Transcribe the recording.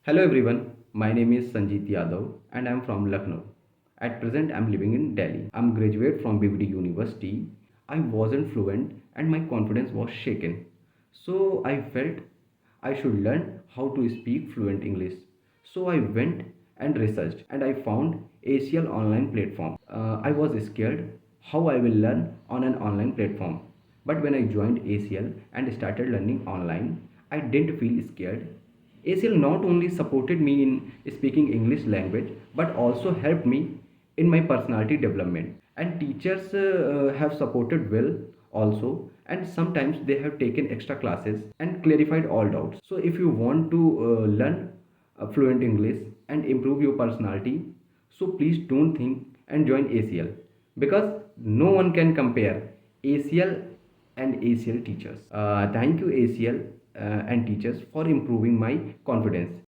Hello everyone, my name is Sanjeet Yadav and I am from Lucknow. At present I am living in Delhi. I am graduate from BBD University. I wasn't fluent and my confidence was shaken. So I felt I should learn how to speak fluent English. So I went and researched and I found ACL online platform. I was scared how I will learn on an online platform. But when I joined ACL and started learning online, I didn't feel scared. ACL not only supported me in speaking English language but also helped me in my personality development. And teachers have supported well also, and sometimes they have taken extra classes and clarified all doubts. So if you want to learn fluent English and improve your personality, so please don't think and join ACL, because no one can compare ACL and ACL teachers. Thank you ACL and teachers for improving my confidence.